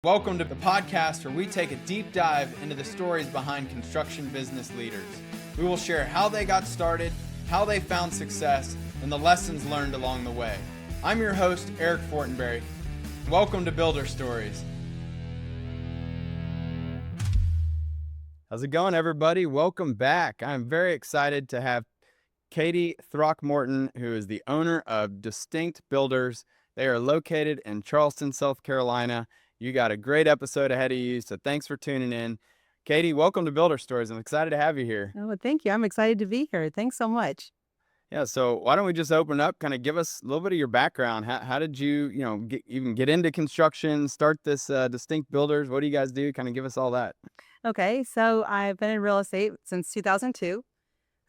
Welcome to the podcast where we take a deep dive into the stories behind construction business leaders. We will share how they got started, how they found success, and the lessons learned along the way. I'm your host, Eric Fortenberry. Welcome to Builder Stories. How's it going, everybody? Welcome back. I'm very excited to have Katie Throckmorton, who is the owner of Distinct Builders. They are located in Charleston, South Carolina. You got a great episode ahead of you, so thanks for tuning in. Katie, welcome to Builder Stories. I'm excited to have you here. Oh, thank you. I'm excited to be here. Thanks so much. Yeah, so why don't we just open up, kind of give us a little bit of your background. How did you, get into construction, start this Distinct Builders? What do you guys do? Kind of give us all that. Okay, so I've been in real estate since 2002.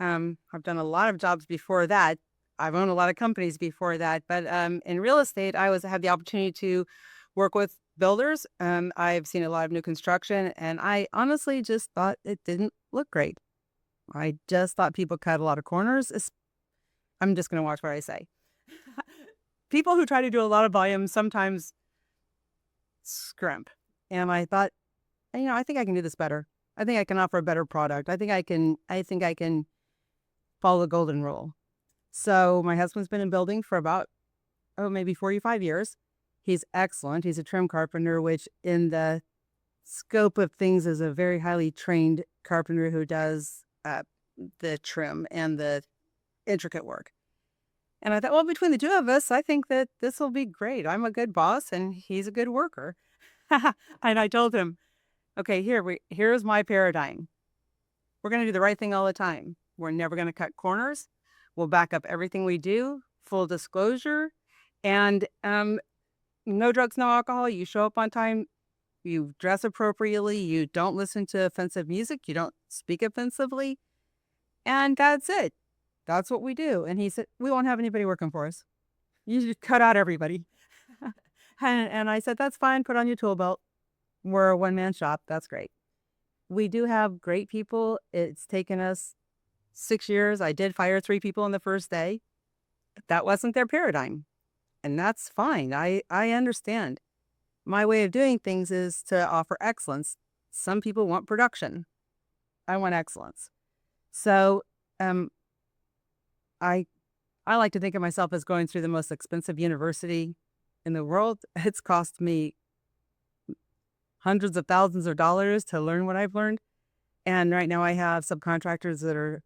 I've done a lot of jobs before that. I've owned a lot of companies before that, but in real estate, I had the opportunity to work with builders. I've seen a lot of new construction, and I honestly just thought it didn't look great. I just thought people cut a lot of corners. I'm just going to watch what I say. People who try to do a lot of volume sometimes scrimp. And I thought, I think I can do this better. I think I can offer a better product. I think I can follow the golden rule. So my husband's been in building for about, maybe 45 years. He's excellent. He's a trim carpenter, which in the scope of things is a very highly trained carpenter who does the trim and the intricate work. And I thought, well, between the two of us, I think that this will be great. I'm a good boss and he's a good worker. And I told him, okay, here's my paradigm. We're going to do the right thing all the time. We're never going to cut corners. We'll back up everything we do, full disclosure, and no drugs, no alcohol. You show up on time. You dress appropriately. You don't listen to offensive music. You don't speak offensively. And that's it. That's what we do. And he said, we won't have anybody working for us. You just cut out everybody. And I said, that's fine. Put on your tool belt. We're a one-man shop. That's great. We do have great people. It's taken us 6 years. I did fire 3 people on the first day. That wasn't their paradigm. And that's fine. I understand. My way of doing things is to offer excellence. Some people want production. I want excellence. So I like to think of myself as going through the most expensive university in the world. It's cost me hundreds of thousands of dollars to learn what I've learned. And right now I have subcontractors that are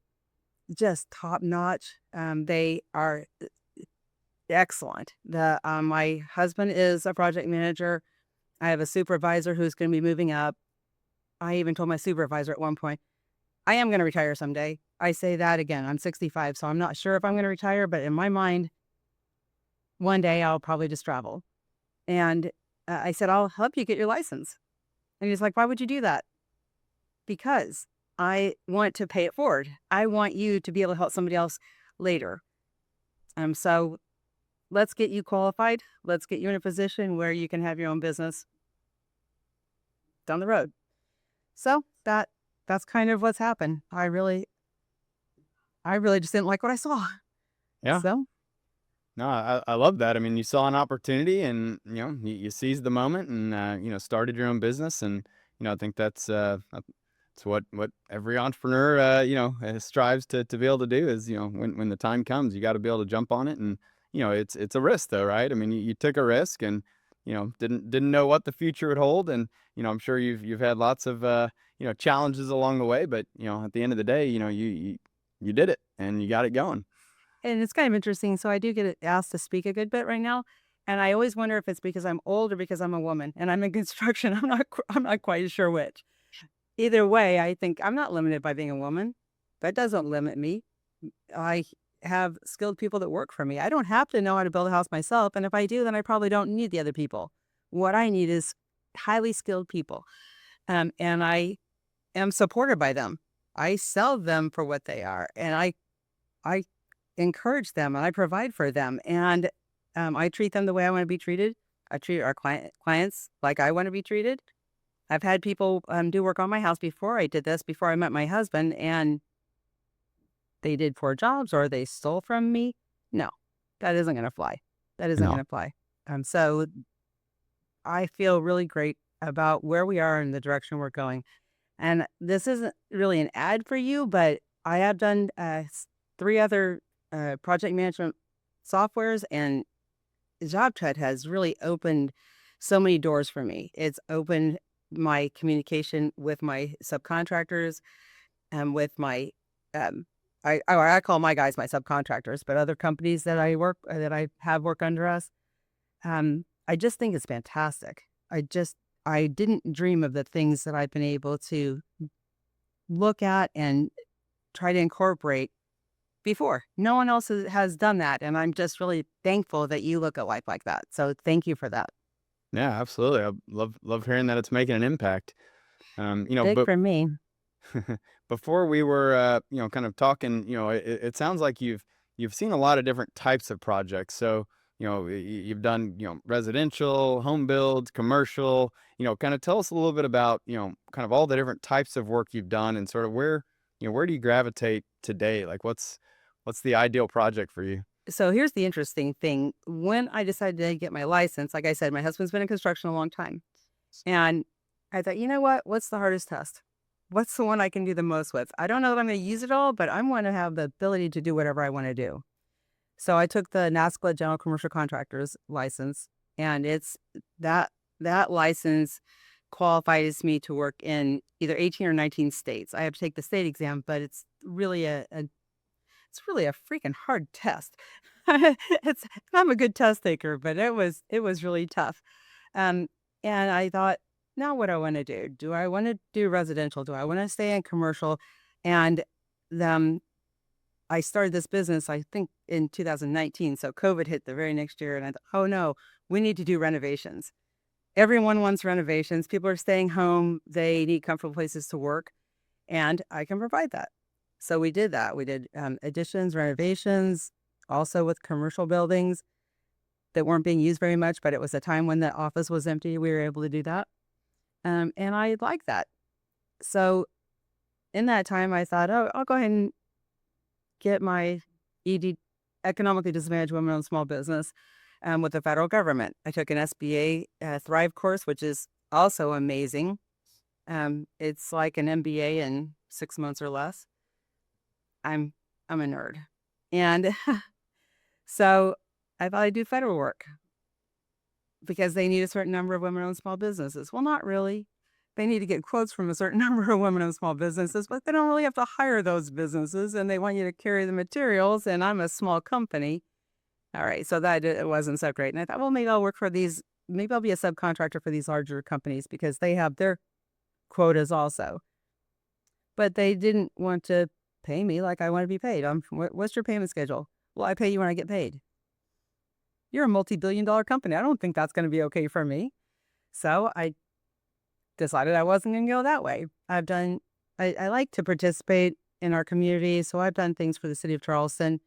just top notch. They are excellent. My husband is a project manager. I have a supervisor who's going to be moving up. I even told my supervisor at one point, I am going to retire someday. I say that again. I'm 65, so I'm not sure if I'm going to retire, but in my mind, one day I'll probably just travel. And I said, I'll help you get your license. And he's like, why would you do that? Because I want to pay it forward. I want you to be able to help somebody else later. So let's get you qualified. Let's get you in a position where you can have your own business down the road. So that's kind of what's happened. I really just didn't like what I saw. Yeah. So. No, I love that. I mean, you saw an opportunity and, you seized the moment and, started your own business. And, I think that's what every entrepreneur, strives to be able to do is, when the time comes, you got to be able to jump on it. And, it's a risk though, right? I mean, you took a risk and, didn't know what the future would hold. And, I'm sure you've had lots of, challenges along the way, but, at the end of the day, you did it and you got it going. And it's kind of interesting. So I do get asked to speak a good bit right now. And I always wonder if it's because I'm old or because I'm a woman and I'm in construction. I'm not quite sure which. Either way, I think I'm not limited by being a woman. That doesn't limit me. I have skilled people that work for me. I don't have to know how to build a house myself. And if I do, then I probably don't need the other people. What I need is highly skilled people. And I am supported by them. I sell them for what they are. And I encourage them and I provide for them. And I treat them the way I want to be treated. I treat our clients like I want to be treated. I've had people do work on my house before I did this, before I met my husband, and they did poor jobs or they stole from me. No, that isn't going to fly. That isn't going to fly. So I feel really great about where we are and the direction we're going. And this isn't really an ad for you, but I have done 3 other project management softwares, and JobTread has really opened so many doors for me. It's opened my communication with my subcontractors and with my um, I call my guys my subcontractors, but other companies that I have work under us. I just think it's fantastic. I didn't dream of the things that I've been able to look at and try to incorporate before. No one else has done that, and I'm just really thankful that you look at life like that. So thank you for that. Yeah, absolutely. I love hearing that it's making an impact. Big But for me. before we were, kind of talking, it sounds like you've seen a lot of different types of projects. So, you've done, residential, home builds, commercial. Kind of tell us a little bit about, kind of all the different types of work you've done, and sort of where do you gravitate today? Like, what's the ideal project for you? So here's the interesting thing. When I decided to get my license, like I said, my husband's been in construction a long time. And I thought, you know what? What's the hardest test? What's the one I can do the most with? I don't know that I'm going to use it all, but I want to have the ability to do whatever I want to do. So I took the NASCLA General Commercial Contractors license, and it's that license qualifies me to work in either 18 or 19 states. I have to take the state exam, but it's really a freaking hard test. it's I'm a good test taker, but it was really tough. Um, and I thought, now what do I want to do? Do I want to do residential? Do I want to stay in commercial? And um, I started this business, I think, in 2019. So COVID hit the very next year, and I thought, oh no, we need to do renovations. Everyone wants renovations. People are staying home. They need comfortable places to work, and I can provide that. So we did that. We did additions, renovations, also with commercial buildings that weren't being used very much, but it was a time when the office was empty. We were able to do that. And I like that. So in that time, I thought, oh, I'll go ahead and get my ED, Economically Disadvantaged Women Owned Small Business, with the federal government. I took an SBA Thrive course, which is also amazing. It's like an MBA in 6 months or less. I'm a nerd. And so I thought I'd do federal work because they need a certain number of women-owned small businesses. Well, not really. They need to get quotes from a certain number of women-owned small businesses, but they don't really have to hire those businesses, and they want you to carry the materials, and I'm a small company. All right, so it wasn't so great. And I thought, well, maybe I'll work for these, maybe I'll be a subcontractor for these larger companies because they have their quotas also. But they didn't want to pay me like I want to be paid. What's your payment schedule? Well, I pay you when I get paid. You're a multi-billion-dollar company. I don't think that's going to be okay for me. So I decided I wasn't going to go that way. I like to participate in our community. So I've done things for the city of Charleston.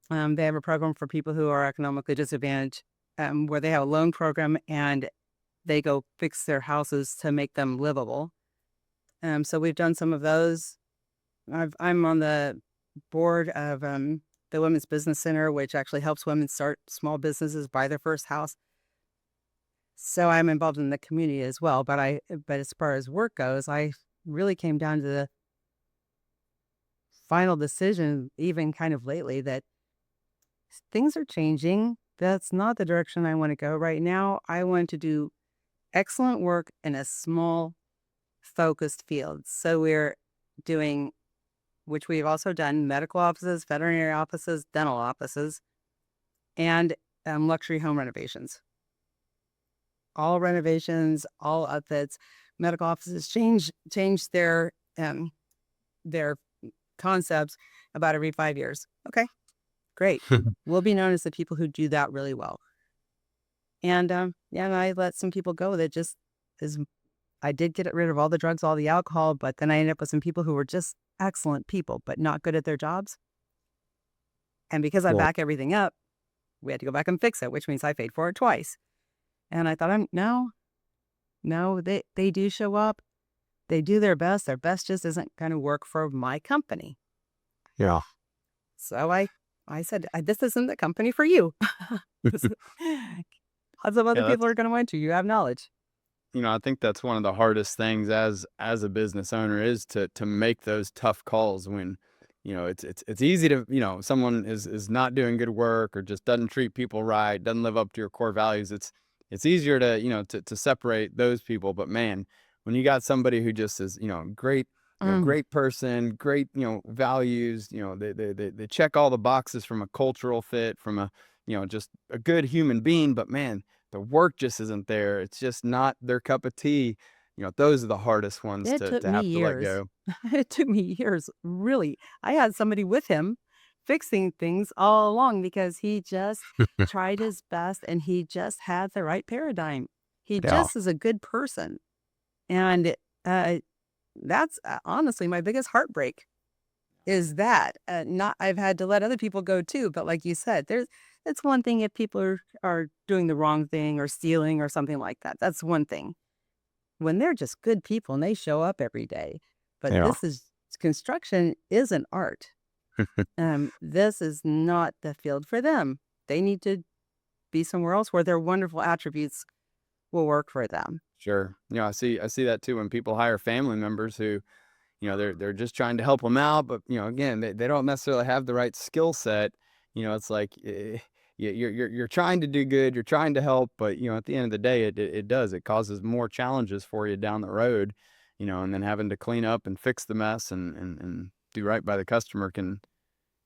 They have a program for people who are economically disadvantaged, where they have a loan program and they go fix their houses to make them livable. So we've done some of those. I'm on the board of the Women's Business Center, which actually helps women start small businesses, buy their first house. So I'm involved in the community as well. But as far as work goes, I really came down to the final decision, even kind of lately, that things are changing. That's not the direction I want to go right now. I want to do excellent work in a small, focused field. So we're doing, which we've also done, medical offices, veterinary offices, dental offices, and luxury home renovations. All renovations, all outfits. Medical offices change their concepts about every 5 years. Okay, great. We'll be known as the people who do that really well. And and I let some people go that just is. I did get rid of all the drugs, all the alcohol, but then I ended up with some people who were just excellent people, but not good at their jobs. And because I Well, back everything up, we had to go back and fix it, which means I paid for it twice. And I thought, no, they do show up. They do their best. Their best just isn't going to work for my company. yeah. So I said, this isn't the company for you. Lots of other Yeah, people that's are going to want you. You have knowledge. I think that's one of the hardest things as a business owner is to make those tough calls when, it's easy to, someone is not doing good work or just doesn't treat people right, doesn't live up to your core values. It's easier to, to separate those people. But man, when you got somebody who just is, great, Mm. great person, great, values, they check all the boxes from a cultural fit, from a, just a good human being, but man, the work just isn't there. It's just not their cup of tea. Those are the hardest ones It to took me have to let years. go. It took me years, really. I had somebody with him fixing things all along because he just tried his best and he just had the right paradigm. He Yeah. just is a good person. And uh, that's honestly my biggest heartbreak is that not I've had to let other people go too. But like you said, it's one thing if people are doing the wrong thing or stealing or something like that. That's one thing when they're just good people and they show up every day. But Yeah. this is construction is an art. This is not the field for them. They need to be somewhere else where their wonderful attributes will work for them. Sure. I see that too when people hire family members who, they're just trying to help them out, but again, they don't necessarily have the right skill set. It's like you're trying to do good, you're trying to help, but at the end of the day, it causes more challenges for you down the road, and then having to clean up and fix the mess and do right by the customer can,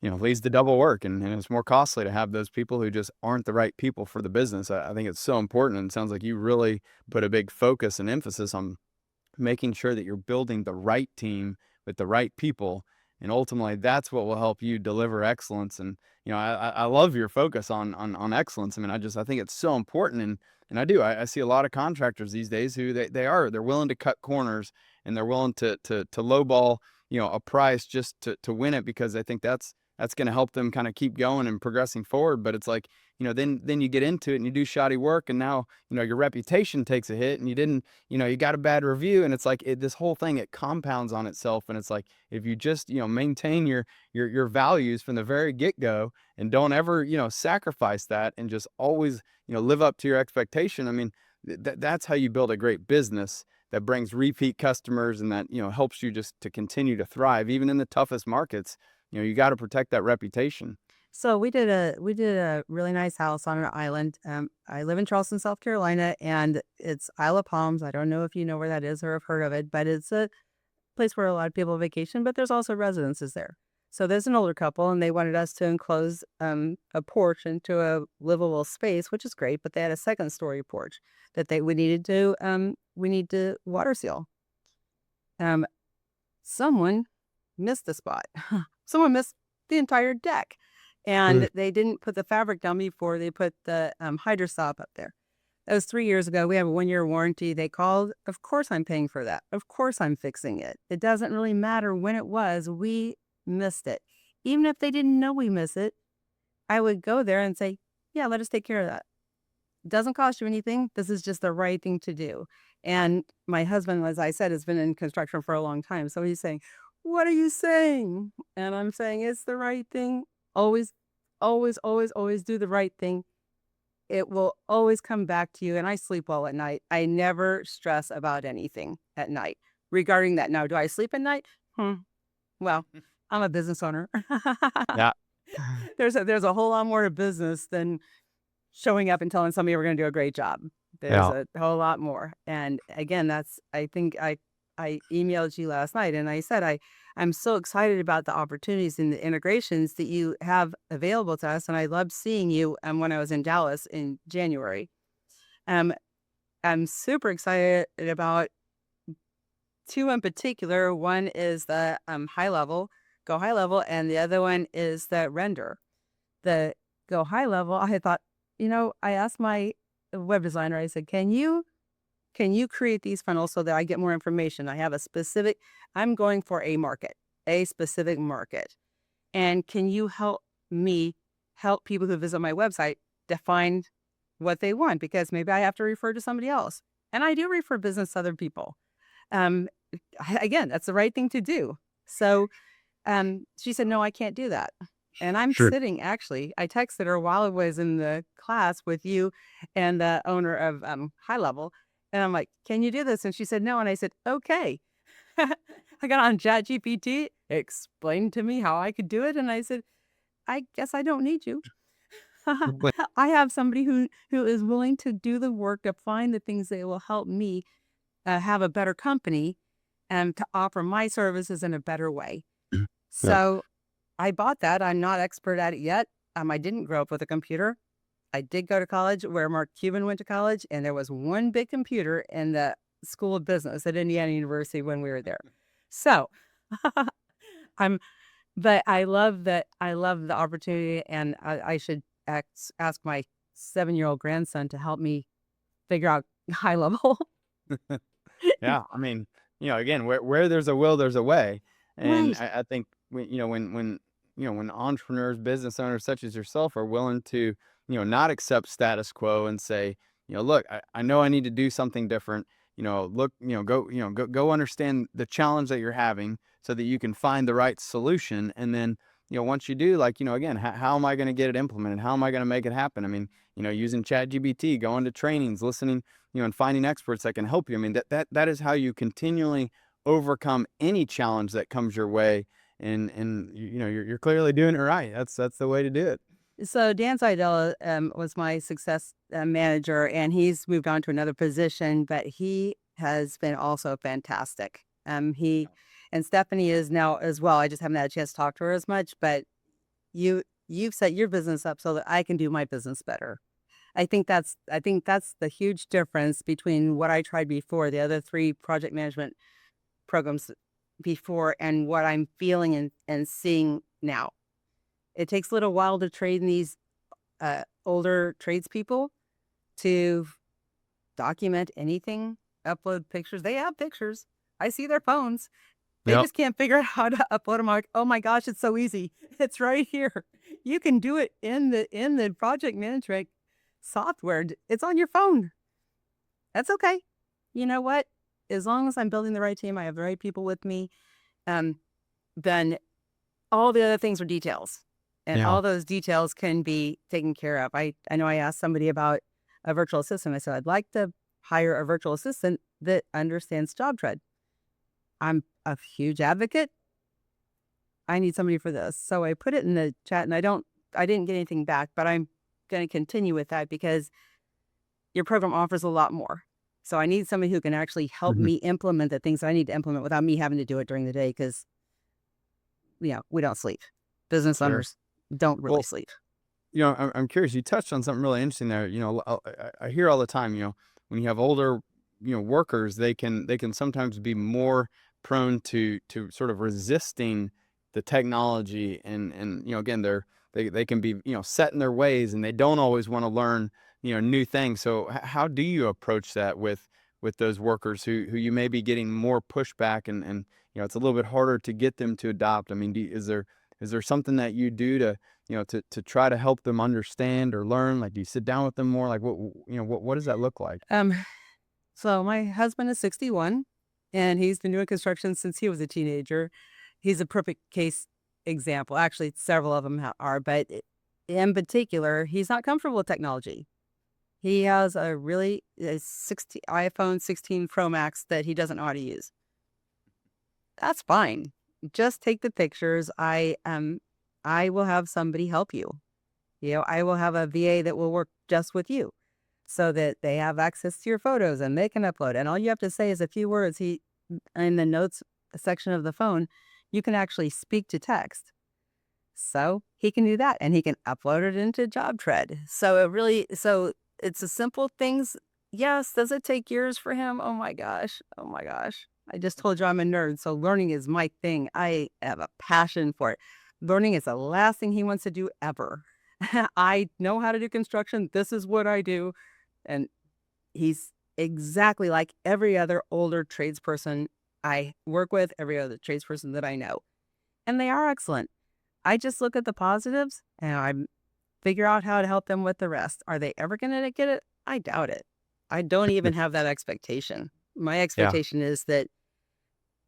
leads to double work, and it's more costly to have those people who just aren't the right people for the business. I think it's so important, and it sounds like you really put a big focus and emphasis on making sure that you're building the right team with the right people. And ultimately, that's what will help you deliver excellence. And, I love your focus on excellence. I mean, I think it's so important. And I see a lot of contractors these days who they're willing to cut corners and they're willing to lowball, a price just to win it because they think that's going to help them kind of keep going and progressing forward. But it's like, then you get into it and you do shoddy work and now, your reputation takes a hit and you didn't, you got a bad review and it's like this whole thing, it compounds on itself. And it's like, if you just, maintain your values from the very get go and don't ever, sacrifice that and just always, live up to your expectation. I mean, that's how you build a great business that brings repeat customers and that, helps you just to continue to thrive, even in the toughest markets. You got to protect that reputation. So we did a really nice house on an island. I live in Charleston, South Carolina, and it's Isle of Palms. I don't know if you know where that is or have heard of it, but it's a place where a lot of people vacation, but there's also residences there. So there's an older couple, and they wanted us to enclose a porch into a livable space, which is great. But they had a second story porch that we need to water seal. Um, Someone missed the spot. Someone missed the entire deck, Mm. and they didn't put the fabric down before they put the hydrostop up there. That was 3 years ago. We have a 1-year warranty. They called. Of course, I'm paying for that. Of course, I'm fixing it. It doesn't really matter when it was. We missed it. Even if they didn't know we missed it, I would go there and say, yeah, let us take care of that. It doesn't cost you anything. This is just the right thing to do. And my husband, as I said, has been in construction for a long time. So he's saying, what are you saying? And I'm saying, it's the right thing. Always, always, always, always do the right thing. It will always come back to you. And I sleep well at night. I never stress about anything at night regarding that. Now, do I sleep at night? Well, I'm a business owner. Yeah. There's a whole lot more to business than showing up and telling somebody we're going to do a great job. There's Yeah. a whole lot more. And again, I think I emailed you last night and I said, I'm so excited about the opportunities and the integrations that you have available to us. And I loved seeing you when I was in Dallas in January. Um, I'm super excited about two in particular. One is the go high level, and the other one is the render. The go high level, I had thought, I asked my web designer, I said, can you create these funnels so that I get more information? I have I'm going for a specific market. And can you help me help people who visit my website define what they want? Because maybe I have to refer to somebody else. And I do refer business to other people. Um, Again, that's the right thing to do. So she said, no, I can't do that. And I'm Sure. sitting, actually, I texted her while I was in the class with you and the owner of High Level. And I'm like, can you do this? And she said, no. And I said, okay. I got on ChatGPT, explained to me how I could do it. And I said, I guess I don't need you. Wait, I have somebody who is willing to do the work to find the things that will help me have a better company and to offer my services in a better way. yeah. So I bought that. I'm not expert at it yet. I didn't grow up with a computer. I did go to college where Mark Cuban went to college, and there was one big computer in the School of Business at Indiana University when we were there. So I'm, but I love that. I love the opportunity, and I should ask my 7-year-old grandson to help me figure out high level. Yeah, I mean, again, where there's a will, there's a way, and Right. I think when entrepreneurs, business owners such as yourself are willing to not accept status quo and say, look, I know I need to do something different. Look, go understand the challenge that you're having so that you can find the right solution, and then once you do, like again, how am I going to get it implemented? How am I going to make it happen? I mean, using ChatGPT, going to trainings, listening and finding experts that can help you. I mean, that is how you continually overcome any challenge that comes your way. And you're clearly doing it right. That's the way to do it. So Dan Seidel was my success manager, and he's moved on to another position, but he has been also fantastic. He and Stephanie is now as well. I just haven't had a chance to talk to her as much, but you've set your business up so that I can do my business better. I think that's the huge difference between what I tried before, the other three project management programs before, and what I'm feeling and seeing now. It takes a little while to train these older tradespeople to document anything, upload pictures. They have pictures. I see their phones. They Yep. just can't figure out how to upload them. I'm like, oh my gosh, it's so easy. It's right here. You can do it in the project management software. It's on your phone. That's okay. You know what? As long as I'm building the right team, I have the right people with me, um, then all the other things are details. And Yeah. all those details can be taken care of. I know I asked somebody about a virtual assistant. I said, I'd like to hire a virtual assistant that understands job tread. I'm a huge advocate. I need somebody for this. So I put it in the chat, and I didn't get anything back, but I'm going to continue with that because your program offers a lot more. So I need somebody who can actually help Mhm. me implement the things I need to implement without me having to do it during the day because, we don't sleep. Business Sure. owners don't really Well, sleep. I'm curious. You touched on something really interesting there. I hear all the time. When you have older, workers, they can sometimes be more prone to sort of resisting the technology, and again, they can be set in their ways, and they don't always want to learn new things. So how do you approach that with those workers who you may be getting more pushback, and it's a little bit harder to get them to adopt? I mean, is there something that you do to try to help them understand or learn? Like, do you sit down with them more? Like, what does that look like? Um, so my husband is 61 and he's been doing construction since he was a teenager. He's a perfect case example. Actually, several of them are, but in particular, he's not comfortable with technology. He has a 16 iPhone 16 Pro Max that he doesn't know how to use. That's fine. Just take the pictures. I will have somebody help you. I will have a VA that will work just with you so that they have access to your photos and they can upload. And all you have to say is a few words. In the notes section of the phone, you can actually speak to text. So he can do that and he can upload it into JobTread. So it's a simple things. Yes. Does it take years for him? Oh my gosh. Oh my gosh. I just told you I'm a nerd. So learning is my thing. I have a passion for it. Learning is the last thing he wants to do ever. I know how to do construction. This is what I do. And he's exactly like every other older tradesperson I work with, every other tradesperson that I know. And they are excellent. I just look at the positives and I figure out how to help them with the rest. Are they ever going to get it? I doubt it. I don't even have that expectation. My Yeah. expectation is that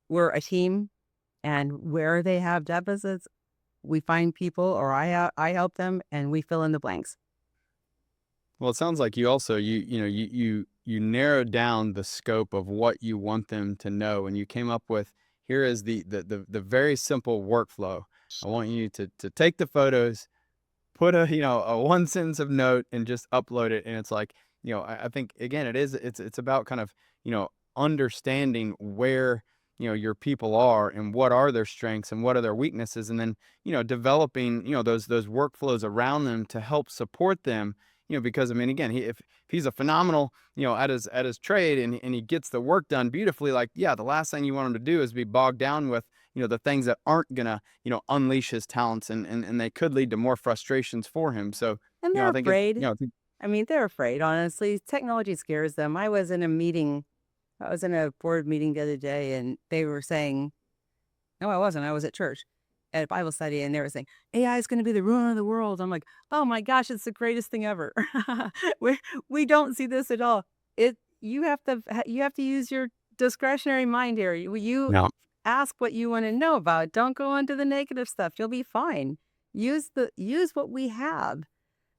we're a team, and where they have deficits, we find people or I help them and we fill in the blanks. Well, it sounds like you also you you narrowed down the scope of what you want them to know, and you came up with, here is the very simple workflow. I want you to take the photos, put a, a one sentence of note, and just upload it. And it's like, I think again, it's about kind of, understanding where, your people are, and what are their strengths and what are their weaknesses, and then, developing, those workflows around them to help support them. Because I mean, again, if he's a phenomenal, at his trade, and he gets the work done beautifully, like, yeah, the last thing you want him to do is be bogged down with, the things that aren't gonna, unleash his talents, and they could lead to more frustrations for him. So, And I they're think it's, afraid. I mean, they're afraid, honestly. Technology scares them. I was in a board meeting the other day, and they were saying, no, I wasn't. I was at church at a Bible study, and they were saying, AI is going to be the ruin of the world. I'm like, oh my gosh, it's the greatest thing ever. we we don't see this at all. You have to use your discretionary mind here. You yeah. ask what you want to know about. Don't go into the negative stuff. You'll be fine. Use what we have.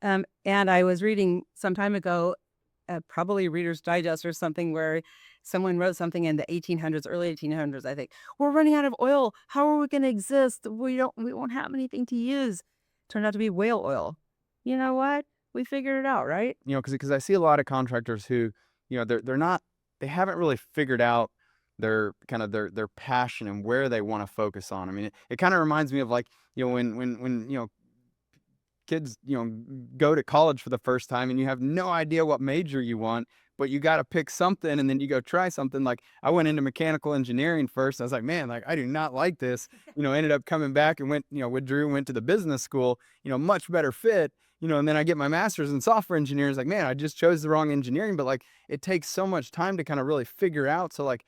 And I was reading some time ago, probably Reader's Digest or something, where someone wrote something in the 1800s, early 1800s, I think. We're running out of oil. How are we going to exist? We won't have anything to use. Turned out to be whale oil. You know what? We figured it out, right? Because I see a lot of contractors who, they're not, they haven't really figured out their kind of their passion and where they want to focus on. I mean, it kind of reminds me of, like, when kids, go to college for the first time, and you have no idea what major you want, but you got to pick something, and then you go try something. Like, I went into mechanical engineering first. I was like, man, like, I do not like this. Ended up coming back and went, withdrew, went to the business school, much better fit. And then I get my master's in software engineering. It's like, man, I just chose the wrong engineering. But, like, it takes so much time to kind of really figure out. So, like,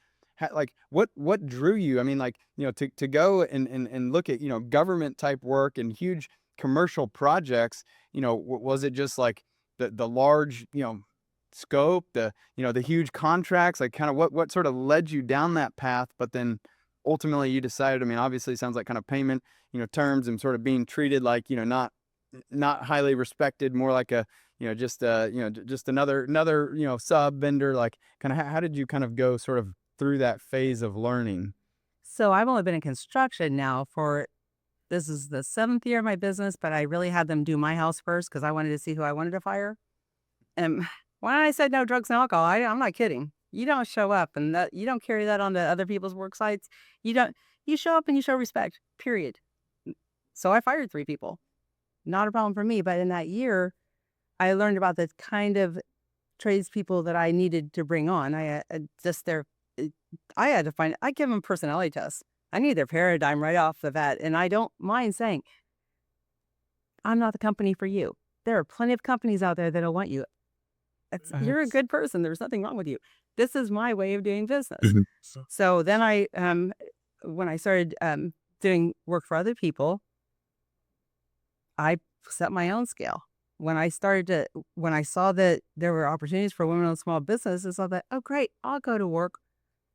like, what drew you? I mean, like, to go and look at, government type work and huge commercial projects. Was it just like the large, scope, the huge contracts, like, kind of what sort of led you down that path? But then ultimately you decided, I mean, obviously it sounds like kind of payment, terms, and sort of being treated like, not highly respected, more like a, just just another, sub vendor. Like, kind of, how did you kind of go sort of through that phase of learning? So I've only been in construction now for this is the seventh year of my business, but I really had them do my house first because I wanted to see who I wanted to fire. And when I said no drugs and alcohol, I'm not kidding. You don't show up and that you don't carry that onto other people's work sites. You don't. You show up and you show respect. Period. So I fired 3 people. Not a problem for me. But in that year, I learned about the kind of tradespeople that I needed to bring on. I had to find. I give them personality tests. I need their paradigm right off the bat, and I don't mind saying, I'm not the company for you. There are plenty of companies out there that'll want you. You're a Right. good person. There's nothing wrong with you. This is my way of doing business. Mhm. So then when I started doing work for other people, I set my own scale. When I saw that there were opportunities for women-owned small businesses, I thought, oh, great, I'll go to work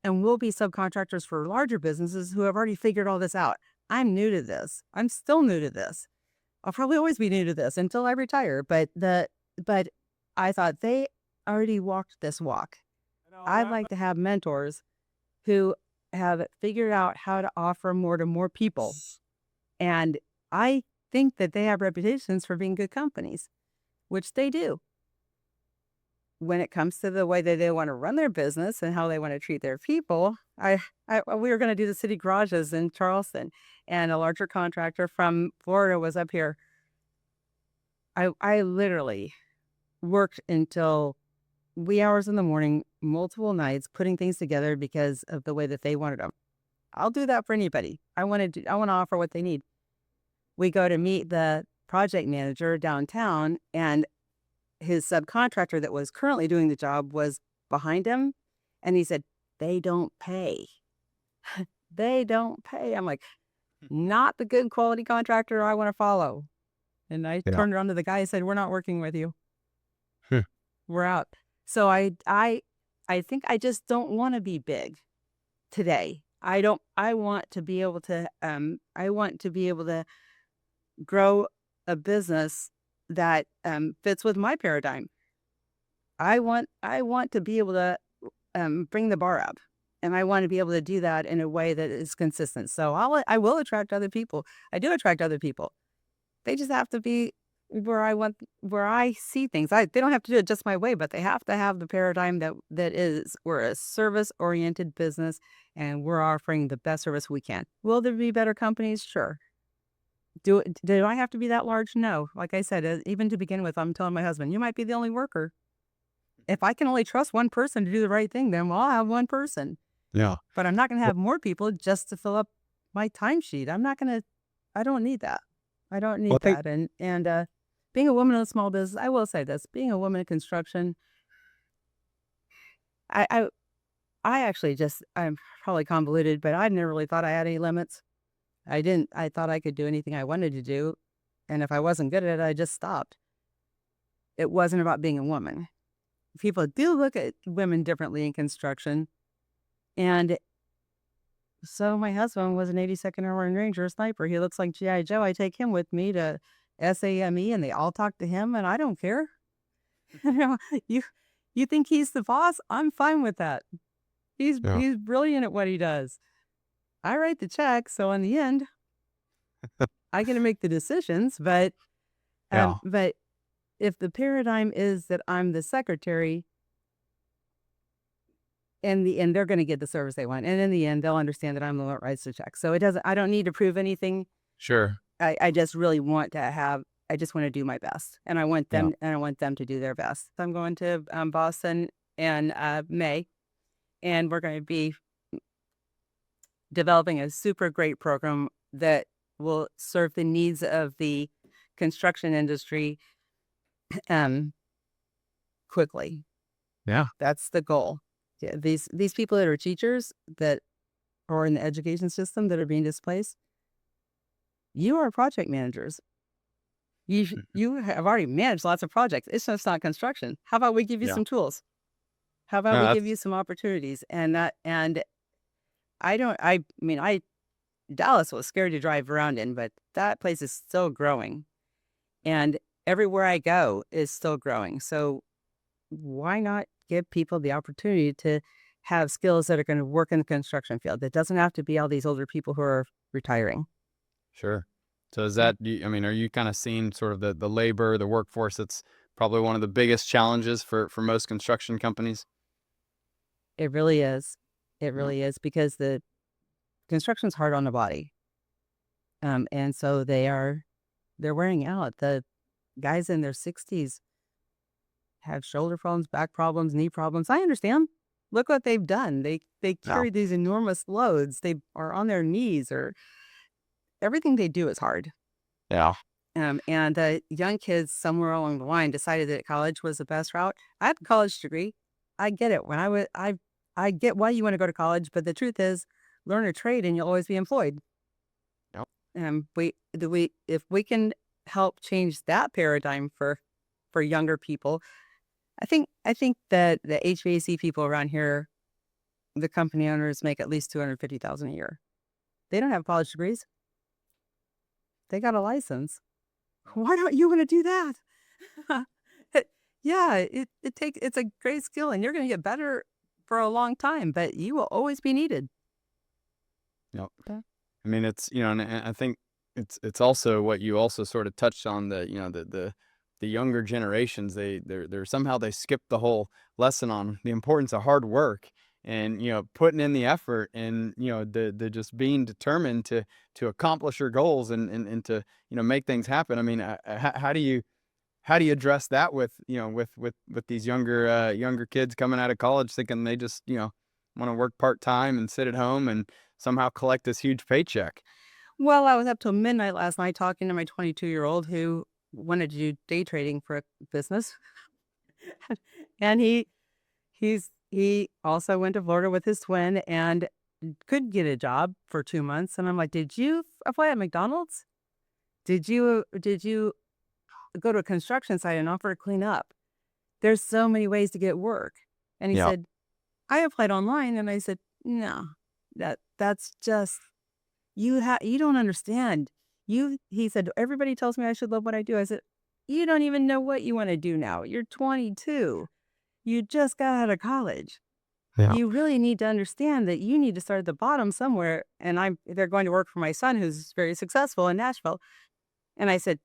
and we'll be subcontractors for larger businesses who have already figured all this out. I'm new to this. I'm still new to this. I'll probably always be new to this until I retire. But I thought they already walked this walk. I'd like to have mentors who have figured out how to offer more to more people. And I think that they have reputations for being good companies, which they do. When it comes to the way that they want to run their business and how they want to treat their people, we were going to do the city garages in Charleston, and a larger contractor from Florida was up here. I literally worked until wee hours in the morning, multiple nights, putting things together because of the way that they wanted them. I'll do that for anybody. I want to offer what they need. We go to meet the project manager downtown, and his subcontractor that was currently doing the job was behind him. And he said, they don't pay. They don't pay. I'm like, not the good quality contractor I want to follow. And I Yeah. turned around to the guy and said, we're not working with you. Hmm. We're out. So I think I just don't want to be big today. I want to be able to grow a business that fits with my paradigm. I want to be able to bring the bar up, and I want to be able to do that in a way that is consistent. So I will attract other people. I do attract other people. They just have to be where I see things. They don't have to do it just my way, but they have to have the paradigm that is we're a service-oriented business and we're offering the best service we can. Will there be better companies? Sure. Do I have to be that large? No. Like I said, even to begin with, I'm telling my husband, you might be the only worker. If I can only trust one person to do the right thing, then well, I'll have one person. Yeah. But I'm not going to Well, have more people just to fill up my timesheet. I'm not going to. I don't need that. I don't I need think that. And being a woman in a small business, I will say this: being a woman in construction, I I, I actually just I'm probably convoluted, but I never really thought I had any limits. I didn't. I thought I could do anything I wanted to do, and if I wasn't good at it, I just stopped. It wasn't about being a woman. People do look at women differently in construction, and so my husband was an 82nd Airborne Ranger sniper. He looks like GI Joe. I take him with me to SAME, and they all talk to him, and I don't care. You know, you you think he's the boss? I'm fine with that. yeah. He's brilliant at what he does. I write the check, so in the end, I get to make the decisions. Yeah. But if the paradigm is that I'm the secretary, in the end, they're going to get the service they want, and in the end, they'll understand that I'm the one that writes the check. So it doesn't. I don't need to prove anything. Sure. I just really want to have. I just want to do my best, and Yeah. I want them to do their best. So I'm going to Boston in May, and we're going to be developing a super great program that will serve the needs of the construction industry um, quickly. Yeah. That's the goal. Yeah, these people that are teachers that are in the education system that are being displaced, you are project managers. You have already managed lots of projects. It's just not construction. How about we give you Yeah. some tools? How about No, we give you that's some opportunities? And I don't. I mean, I Dallas was scary to drive around in, but that place is still growing, and everywhere I go is still growing. So why not give people the opportunity to have skills that are going to work in the construction field? It doesn't have to be all these older people who are retiring. sure. So is Yeah. that, I mean, are you kind of seeing sort of the labor, the workforce that's probably one of the biggest challenges for most construction companies? It really is. It Yeah. really is because the construction's hard on the body. And so they're wearing out. The guys in their 60s have shoulder problems, back problems, knee problems. I understand. Look what they've done. They Yeah. carry these enormous loads. They are on their knees or everything they do is hard. Yeah. And the young kids somewhere along the line decided that college was the best route. I have a college degree. I get it. I get why you want to go to college, but the truth is, learn a trade and you'll always be employed. Yep. If we can help change that paradigm for younger people, I think that the HVAC people around here, the company owners make at least 250,000 a year. They don't have college degrees. They got a license. Why don't you want to do that? Yeah, it's a great skill and you're going to get better for a long time, but you will always be needed. Yep. Yeah. I mean, it's, and I think it's also what you also sort of touched on, the younger generations, they're somehow they skip the whole lesson on the importance of hard work and, putting in the effort and, the just being determined to accomplish your goals and to, make things happen. I mean, how do you address that with, with these younger kids coming out of college thinking they just, want to work part-time and sit at home and somehow collect this huge paycheck? Well, I was up till midnight last night talking to my 22-year-old who wanted to do day trading for a business. And he also went to Florida with his twin and could get a job for 2 months. And I'm like, "Did you apply at McDonald's? Did you go to a construction site and offer to clean up? There's so many ways to get work." And he Yeah. said, "I applied online." And I said, "No, that's just you don't understand. He said, "Everybody tells me I should love what I do." I said, "You don't even know what you want to do now. You're 22." You just got out of college. Yeah. You really need to understand that you need to start at the bottom somewhere. And they're going to work for my son, who's very successful in Nashville. And I said,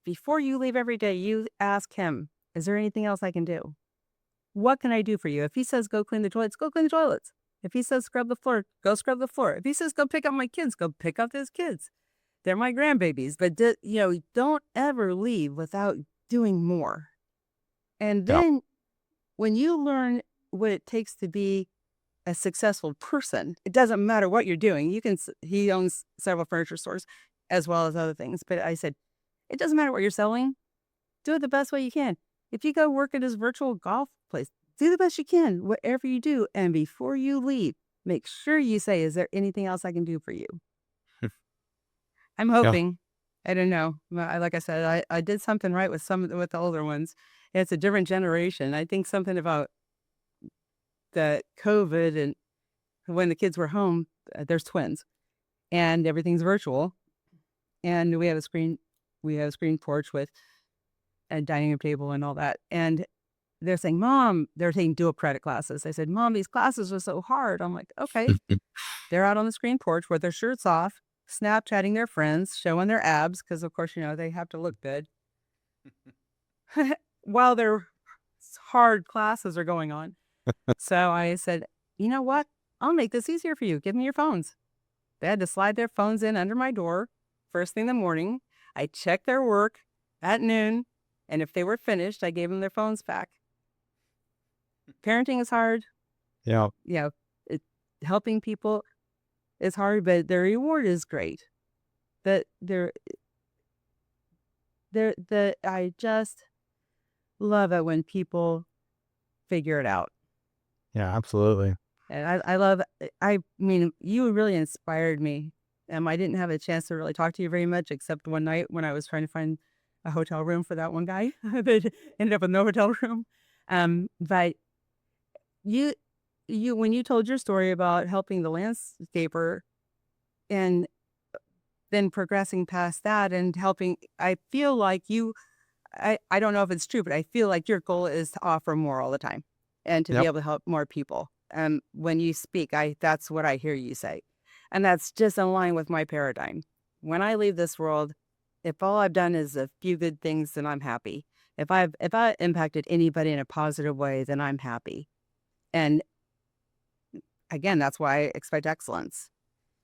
before you leave every day, you ask him, is there anything else I can do? What can I do for you? If he says, go clean the toilets, go clean the toilets. If he says, scrub the floor, go scrub the floor. If he says, go pick up my kids, go pick up his kids. They're my grandbabies. But, don't ever leave without doing more. And Yeah. then when you learn what it takes to be a successful person, it doesn't matter what you're doing. He owns several furniture stores as well as other things. But I said, it doesn't matter what you're selling. Do it the best way you can. If you go work at his virtual golf place, do the best you can, whatever you do. And before you leave, make sure you say, is there anything else I can do for you? I'm Yeah. hoping. I don't know. Like I said, I did something right with with the older ones. It's a different generation. I think something about the COVID and when the kids were home, there's twins and everything's virtual. And we have a screen porch with a dining room table and all that. And they're saying, Mom, they're taking dual credit classes. I said, Mom, these classes are so hard. I'm like, okay. They're out on the screen porch with their shirts off, Snapchatting their friends, showing their abs, because of course, they have to look good while their hard classes are going on. So I said, you know what? I'll make this easier for you. Give me your phones. They had to slide their phones in under my door first thing in the morning. I checked their work at noon. And if they were finished, I gave them their phones back. Parenting is hard. Yeah. It, helping people is hard, but the reward is great. That I just love it when people figure it out. Yeah, absolutely. And I mean, you really inspired me. I didn't have a chance to really talk to you very much, except one night when I was trying to find a hotel room for that one guy that ended up with no hotel room. But you, when you told your story about helping the landscaper and then progressing past that and helping, I feel like I don't know if it's true, but I feel like your goal is to offer more all the time and to be Yep. able to help more people. When you speak, that's what I hear you say. And that's just in line with my paradigm. When I leave this world, if all I've done is a few good things, then I'm happy. If I impacted anybody in a positive way, then I'm happy. And again, that's why I expect excellence.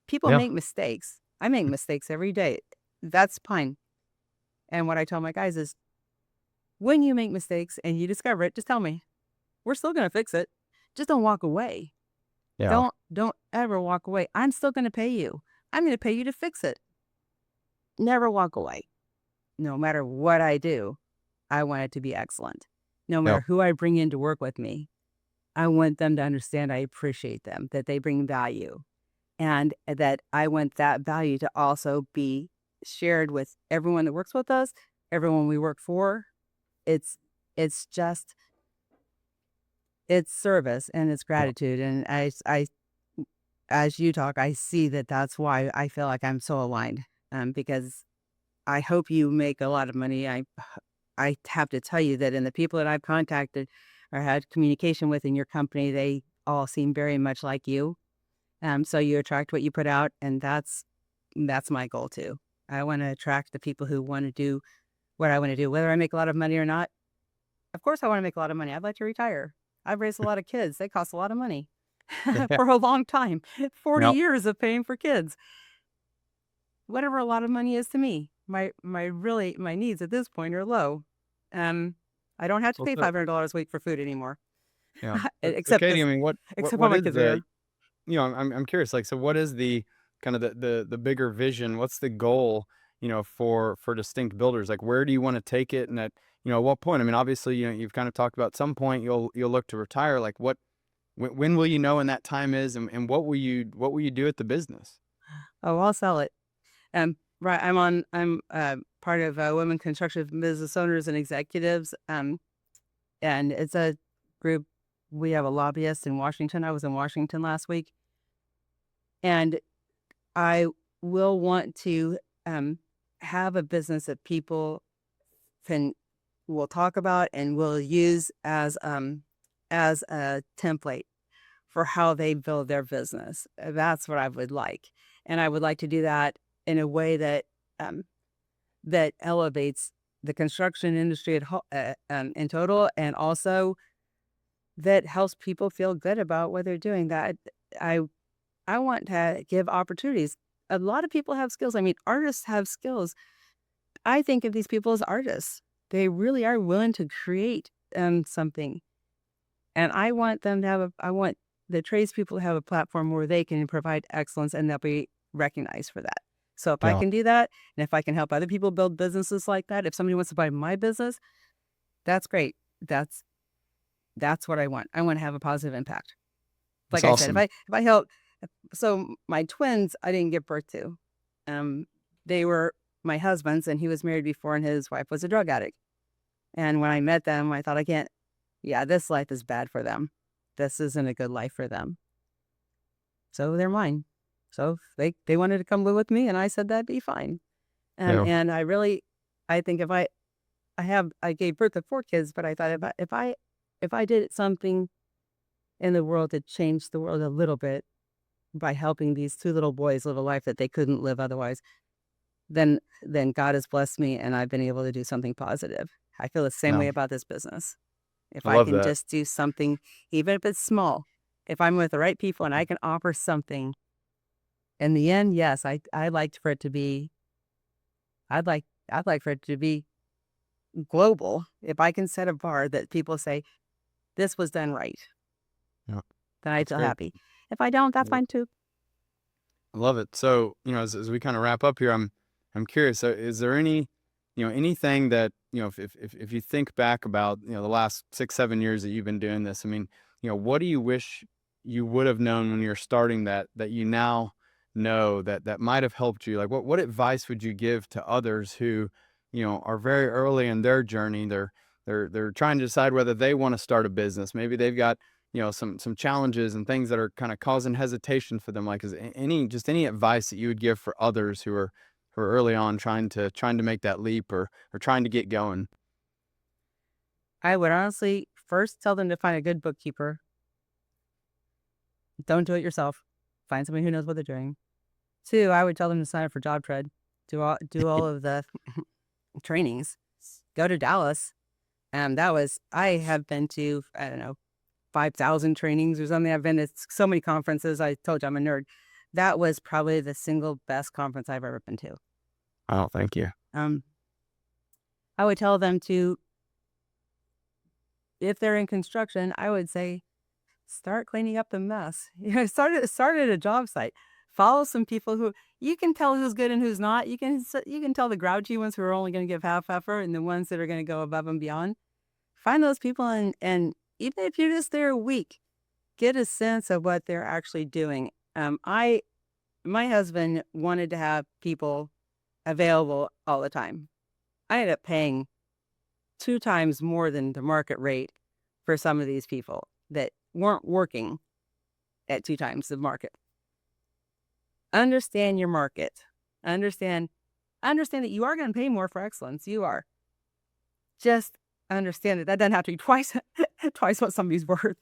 People Yeah. make mistakes. I make mistakes every day. That's fine. And what I tell my guys is, when you make mistakes and you discover it, just tell me. We're still going to fix it. Just don't walk away. Yeah. Don't ever walk away. I'm still going to pay you. I'm going to pay you to fix it. Never walk away. No matter what I do, I want it to be excellent. No Yeah. matter who I bring in to work with me, I want them to understand I appreciate them, that they bring value, and that I want that value to also be shared with everyone that works with us, everyone we work for. It's just, it's service and it's Yeah. gratitude. And as you talk, I see that that's why I feel like I'm so aligned. Because I hope you make a lot of money. I have to tell you that in the people that I've contacted or had communication with in your company, they all seem very much like you. So you attract what you put out, and that's my goal too. I want to attract the people who want to do what I want to do, whether I make a lot of money or not. Of course, I want to make a lot of money. I'd like to retire. I've raised a lot of kids. They cost a lot of money Yeah. for a long time. 40 Yep. years of paying for kids. Whatever a lot of money is to me. My needs at this point are low. I don't have to Well, pay $500 a week for food anymore, yeah. So except Katie, I mean, when what my is kids are here. I'm curious, like, so what is the kind of the bigger vision? What's the goal, for distinct builders? Like, where do you want to take it? And at what point? I mean, obviously, you've kind of talked about some point you'll look to retire. Like, when will you know when that time is, and what will you do at the business? Oh, I'll sell it. Right. I'm part of Women Construction Business Owners and Executives. And it's a group. We have a lobbyist in Washington. I was in Washington last week, and I will want to have a business that people can will talk about and will use as as a template for how they build their business. That's what I would like. And I would like to do that in a way that um, that elevates the construction industry in total, and also that helps people feel good about what they're doing. That I I want to give opportunities. A lot of people have skills. I mean, artists have skills. I think of these people as artists. They really are willing to create something. And I want them to have I want the tradespeople to have a platform where they can provide excellence and they'll be recognized for that. So if I Yeah. can do that, and if I can help other people build businesses like that, if somebody wants to buy my business, that's great. That's that's what I want. I want to have a positive impact. That's Like I said, awesome. if I help, so my twins, I didn't give birth to. Um, they were my husband's, and he was married before, and his wife was a drug addict. And when I met them, I thought, I can't. Yeah, this life is bad for them. This isn't a good life for them. So they're mine. So they wanted to come live with me, and I said that'd be fine. Yeah. And I really, I think if I gave birth to 4 kids, but I thought if I did something in the world to change the world a little bit by helping these 2 little boys live a life that they couldn't live otherwise, then God has blessed me and I've been able to do something positive. I feel the same Yeah. way about this business. If I I love can that. just do something, even if it's small, if I'm with the right people and I can offer something, in the end, yes, I like for it to be I'd like for it to be global. If I can set a bar that people say, "This was done right," Yeah. then I That's feel great. happy. If I don't, that's Yeah. fine too. I love it. So, as we kind of wrap up here, I'm curious. Is there any, anything that if you think back about the last 6 7 years that you've been doing this, I mean, what do you wish you would have known when you're starting that you now know that might have helped you? Like, what advice would you give to others who, are very early in their journey? They're trying to decide whether they want to start a business. Maybe they've got some challenges and things that are kind of causing hesitation for them. Like, is any advice that you would give for others who are early on trying to make that leap or trying to get going? I would honestly first tell them to find a good bookkeeper. Don't do it yourself. Find somebody who knows what they're doing. 2, I would tell them to sign up for job tread. Do all of the trainings. Go to Dallas. That was I have been to, I don't know, 5,000 trainings or something. I've been to so many conferences. I told you I'm a nerd. That was probably the single best conference I've ever been to. Oh, thank you. Um, I would tell them to, if they're in construction, I would say, start cleaning up the mess. Start at a job site. Follow some people who you can tell who's good and who's not. You can tell the grouchy ones who are only going to give half effort and the ones that are going to go above and beyond. Find those people, and even if you're just there a week, get a sense of what they're actually doing. I My husband wanted to have people available all the time. I ended up paying 2 times more than the market rate for some of these people that weren't working at 2 times the market. Understand your market. Understand understand that you are gonna pay more for excellence. You are. Just understand that that doesn't have to be twice twice what somebody's worth.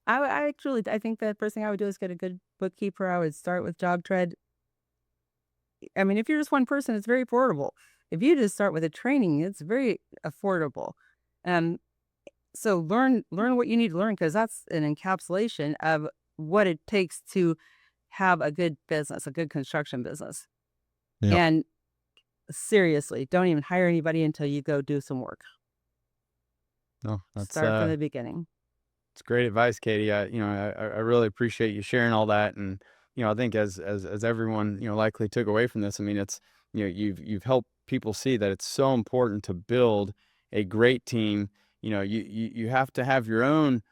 I think the first thing I would do is get a good bookkeeper. I would start with job tread. I mean, if you're just one person, it's very affordable. If you just start with a training, it's very affordable. Um, so learn what you need to learn, because that's an encapsulation of what it takes to have a good business, a good construction business. Yeah. And seriously, don't even hire anybody until you go do some work. No, that's Start from the beginning. it's great advice, Katie. I really appreciate you sharing all that. And, I think as everyone, likely took away from this, I mean, it's, you've helped people see that it's so important to build a great team. You have to have your own,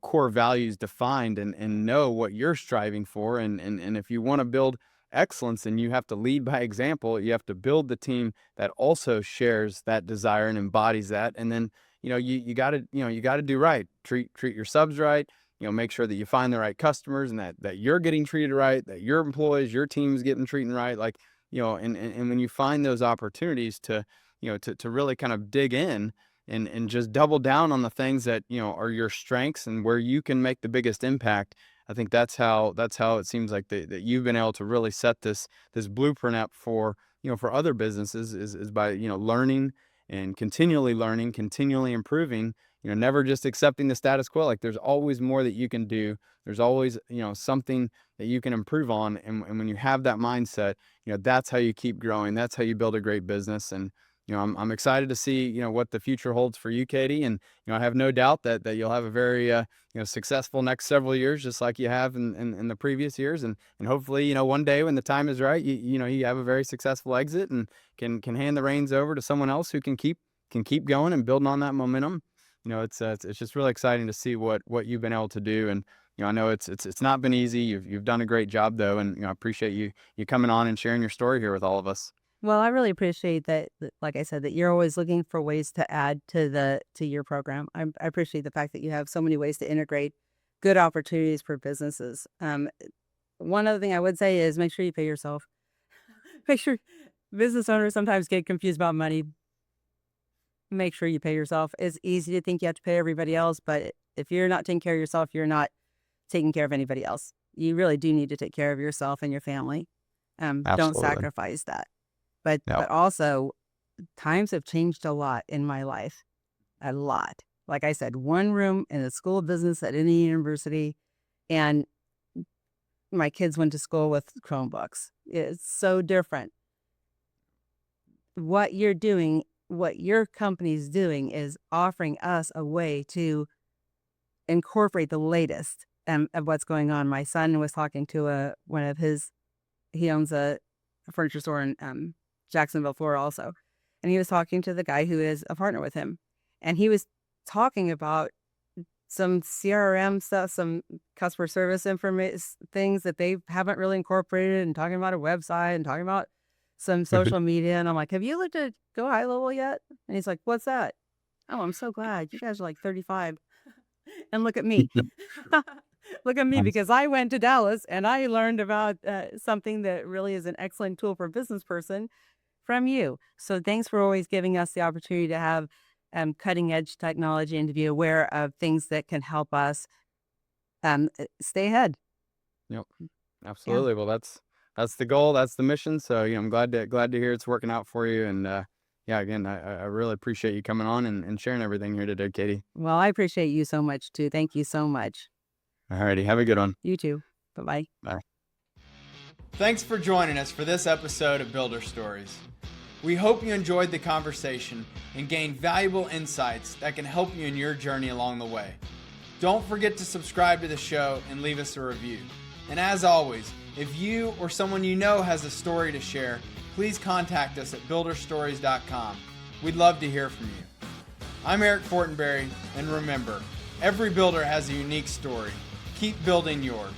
core values defined and know what you're striving for. And if you want to build excellence, then you have to lead by example. You have to build the team that also shares that desire and embodies that. And then you gotta, you gotta do right. Treat your subs right. Make sure that you find the right customers and that you're getting treated right, that your employees, your team's getting treated right. Like, and when you find those opportunities to, to really kind of dig in, and just double down on the things that, are your strengths and where you can make the biggest impact. I think that's how it seems like that you've been able to really set this blueprint up for, for other businesses, is by, learning, continually improving, never just accepting the status quo. Like, there's always more that you can do. There's always, something that you can improve on. And when you have that mindset, that's how you keep growing. That's how you build a great business. And, I'm excited to see, what the future holds for you, Katie. And, I have no doubt that you'll have a very, successful next several years, just like you have in the previous years. And hopefully, one day when the time is right, you have a very successful exit and can hand the reins over to someone else who can keep going and building on that momentum. It's just really exciting to see what you've been able to do. And, I know it's not been easy. You've done a great job though. And, I appreciate you coming on and sharing your story here with all of us. Well, I really appreciate that, like I said, that you're always looking for ways to add to your program. I appreciate the fact that you have so many ways to integrate good opportunities for businesses. One other thing I would say is make sure you pay yourself. Make sure business owners sometimes get confused about money. Make sure you pay yourself. It's easy to think you have to pay everybody else, but if you're not taking care of yourself, you're not taking care of anybody else. You really do need to take care of yourself and your family. Don't Absolutely. sacrifice that. But No. also, times have changed a lot in my life, a lot. Like I said, one room in a school of business at any university, and my kids went to school with Chromebooks. It's so different. What you're doing, what your company's doing, is offering us a way to incorporate the latest of what's going on. My son was talking to he owns a furniture store in Jacksonville, Florida also. And he was talking to the guy who is a partner with him. And he was talking about some CRM stuff, some customer service information things that they haven't really incorporated, and talking about a website and talking about some social media. And I'm like, have you looked at Go High Level yet? And he's like, what's that? Oh, I'm so glad. You guys are like 35. And look at me. Look at me, I'm because I went to Dallas and I learned about something that really is an excellent tool for a business person from you. So thanks for always giving us the opportunity to have cutting edge technology and to be aware of things that can help us stay ahead. Yep. Yeah. Absolutely. Well, that's the goal. That's the mission. So, I'm glad to hear it's working out for you. And, yeah, again, I really appreciate you coming on and sharing everything here today, Katie. Well, I appreciate you so much too. Thank you so much. All righty. Have a good one. You too. Bye-bye. Bye. Thanks for joining us for this episode of Builder Stories. We hope you enjoyed the conversation and gained valuable insights that can help you in your journey along the way. Don't forget to subscribe to the show and leave us a review. And as always, if you or someone you know has a story to share, please contact us at builderstories.com. We'd love to hear from you. I'm Eric Fortenberry, and remember, every builder has a unique story. Keep building yours.